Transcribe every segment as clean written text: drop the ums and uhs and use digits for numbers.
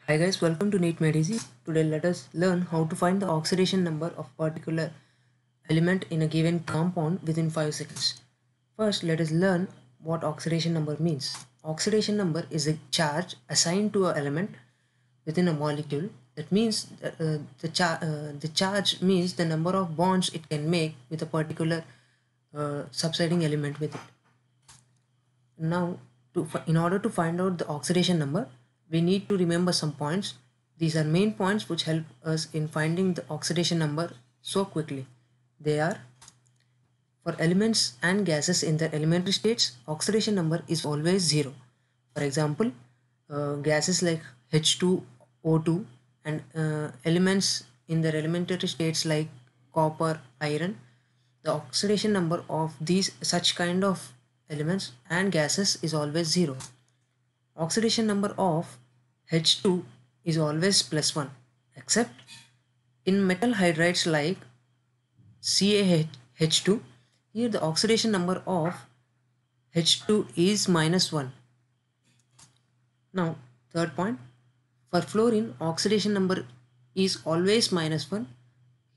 Hi guys, welcome to NEET Made Easy. Today let us learn how to find the oxidation number of a particular element in a given compound within 5 seconds. First, let us learn what oxidation number means. Oxidation number is a charge assigned to an element within a molecule. That means the charge means the number of bonds it can make with a particular subsiding element with it. Now, in order to find out the oxidation number, we need to remember some points. These are main points which help us in finding the oxidation number so quickly. They are: for elements and gases in their elementary states, oxidation number is always 0. For example, gases like H2O2 and elements in their elementary states like copper, iron, the oxidation number of these such kind of elements and gases is always 0. Oxidation number of H2 is always +1, except in metal hydrides like CaH2. Here the oxidation number of H2 is -1. Now, third point, for fluorine, oxidation number is always -1.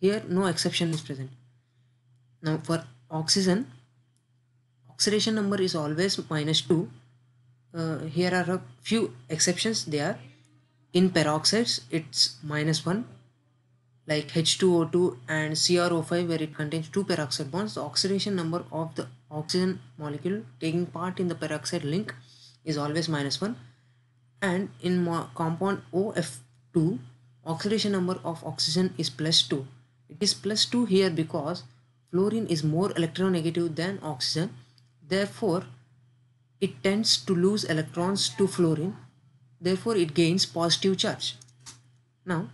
Here no exception is present. Now, for oxygen, oxidation number is always -2. Here are a few exceptions. They are: in peroxides it's -1, like H2O2 and CrO5, where it contains two peroxide bonds. The oxidation number of the oxygen molecule taking part in the peroxide link is always -1. And in compound OF2, oxidation number of oxygen is +2. It is +2 here because fluorine is more electronegative than oxygen. Therefore, it tends to lose electrons to fluorine. Therefore, it gains positive charge. Now,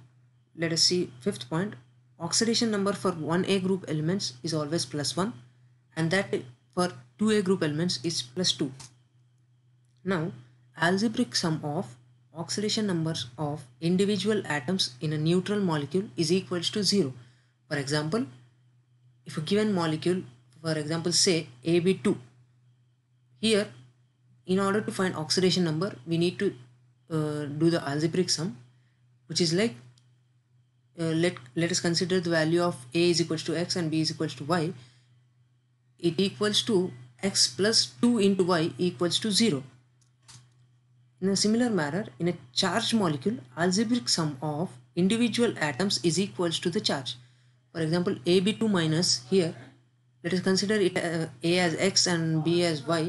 let us see fifth point. Oxidation number for 1A group elements is always +1, and that for 2A group elements is +2. Now, algebraic sum of oxidation numbers of individual atoms in a neutral molecule is equals to 0. For example, if a given molecule, for example say AB2, here in order to find oxidation number we need to do the algebraic sum, which is like let us consider the value of A is equals to x and B is equals to y. It equals to x plus 2 into y equals to 0. In a similar manner, in a charged molecule, algebraic sum of individual atoms is equals to the charge. For example, AB2 minus, here let us consider it A as x and B as y.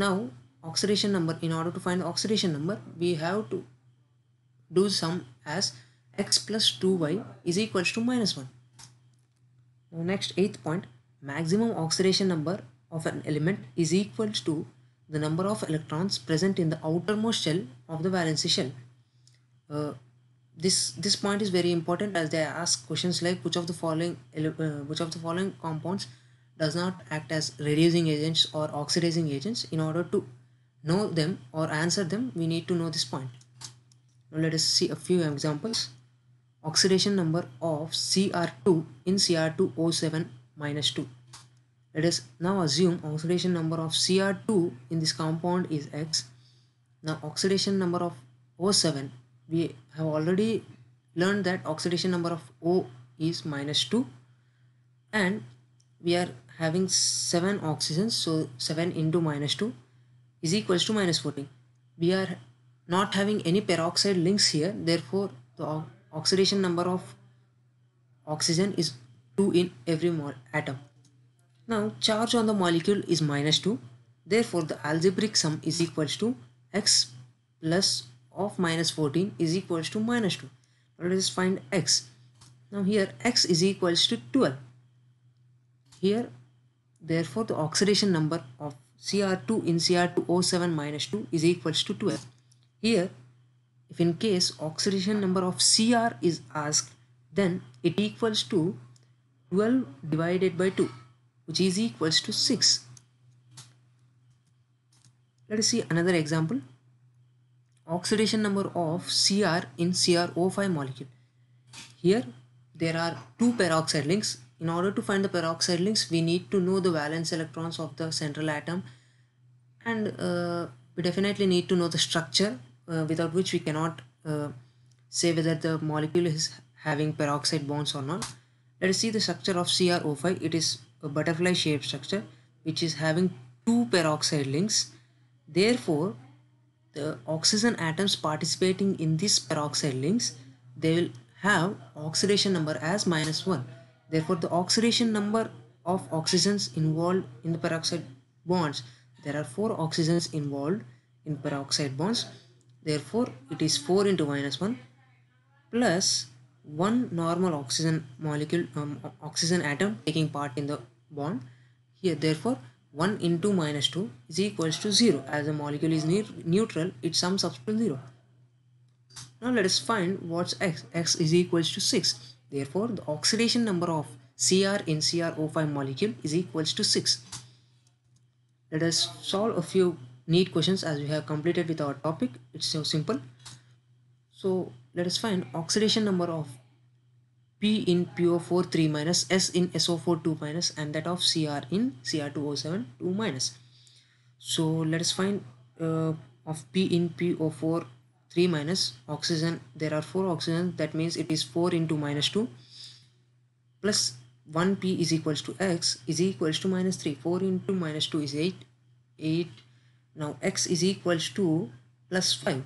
Now oxidation number, in order to find the oxidation number we have to do sum as x plus 2y is equals to -1. Now next, eighth point, maximum oxidation number of an element is equals to the number of electrons present in the outermost shell of the valency shell. This point is very important, as they ask questions like which of the following compounds does not act as reducing agents or oxidizing agents. In order to know them or answer them, we need to know this point. Now let us see a few examples. Oxidation number of Cr2 in Cr2O7 -2. Let us now assume oxidation number of Cr2 in this compound is x. Now oxidation number of O7, we have already learned that oxidation number of O is -2, and we are having 7 oxygens, so 7 into -2 is equals to -14. We are not having any peroxide links here, therefore the oxidation number of oxygen is 2 in every atom. Now charge on the molecule is -2, therefore the algebraic sum is equals to x plus of -14 is equals to -2. Now let us find x. Now here x is equals to 12. Here, therefore the oxidation number of Cr2 in Cr2O7 -2 is equals to 12. Here, if in case oxidation number of Cr is asked, then it equals to 12 divided by 2, which is equals to 6. Let us see another example. Oxidation number of Cr in CrO5 molecule. Here there are two peroxide links. In order to find the peroxide links, we need to know the valence electrons of the central atom, and we definitely need to know the structure without which we cannot say whether the molecule is having peroxide bonds or not. Let us see the structure of CrO5. It is a butterfly shaped structure which is having two peroxide links. Therefore, the oxygen atoms participating in these peroxide links, they will have oxidation number as -1. Therefore, the oxidation number of oxygens involved in the peroxide bonds, there are 4 oxygens involved in peroxide bonds. Therefore, it is 4 into -1 plus 1 normal oxygen molecule, oxygen atom taking part in the bond. Here, therefore, 1 into -2 is equals to 0. As the molecule is neutral, it sums up to 0. Now let us find what's x. X is equals to 6. Therefore, the oxidation number of Cr in CrO5 molecule is equals to 6. Let us solve a few neat questions as we have completed with our topic. It's so simple. So let us find oxidation number of P in PO4 3 minus, S in SO4 2 minus, and that of Cr in Cr2O7 2 minus. So let us find of P in PO4 3 minus oxygen. There are 4 oxygen, that means it is 4 into -2 plus 1p is equals to x is equals to -3. 4 into -2 is 8. 8. Now x is equals to +5.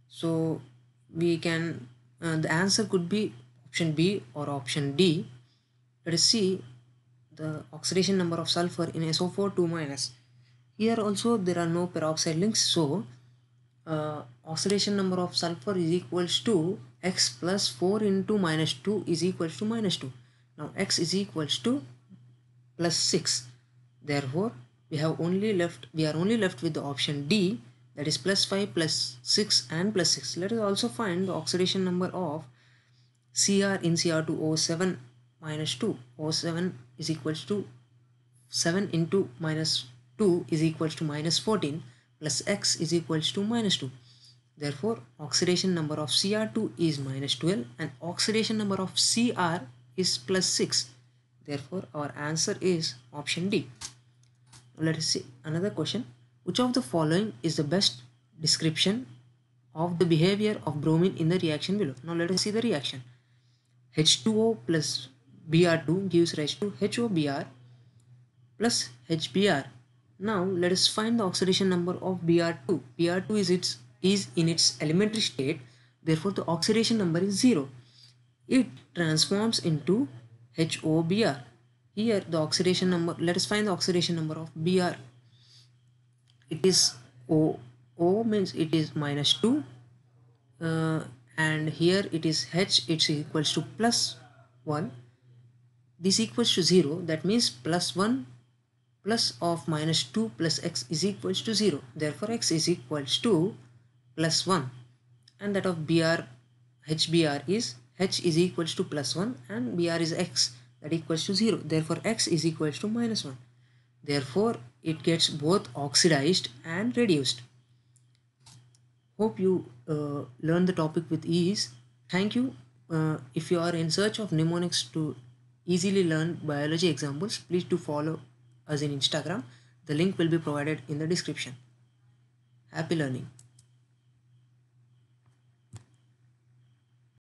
So we can the answer could be option B or option D. Let us see the oxidation number of sulfur in SO4 2 minus. Here also there are no peroxide links, so oxidation number of sulfur is equals to x plus 4 into -2 is equals to -2. Now x is equals to +6. Therefore, we are only left with the option D, that is +5 +6 and +6. Let us also find the oxidation number of Cr in Cr2O7 -2. O7 is equals to 7 into -2 is equals to -14 plus x is equals to -2. Therefore, oxidation number of Cr2 is -12 and oxidation number of Cr is +6. Therefore, our answer is option D. Let us see another question. Which of the following is the best description of the behavior of bromine in the reaction below? Now let us see the reaction. H2O plus Br2 gives rise to HOBr plus HBr. Now let us find the oxidation number of Br2. Br2 is in its elementary state, therefore the oxidation number is 0. It transforms into HOBr. Here the oxidation number, let us find the oxidation number of Br. It is O means it is -2 and here it is H, it's equals to +1. This equals to 0, that means +1 plus of -2 plus x is equals to 0. Therefore, x is equals to +1, and that of HBr is H is equals to +1 and Br is x, that equals to 0. Therefore, x is equals to -1. Therefore, it gets both oxidized and reduced. Hope you learn the topic with ease. Thank you. If you are in search of mnemonics to easily learn biology examples, please do follow us in Instagram. The link will be provided in the description. Happy learning.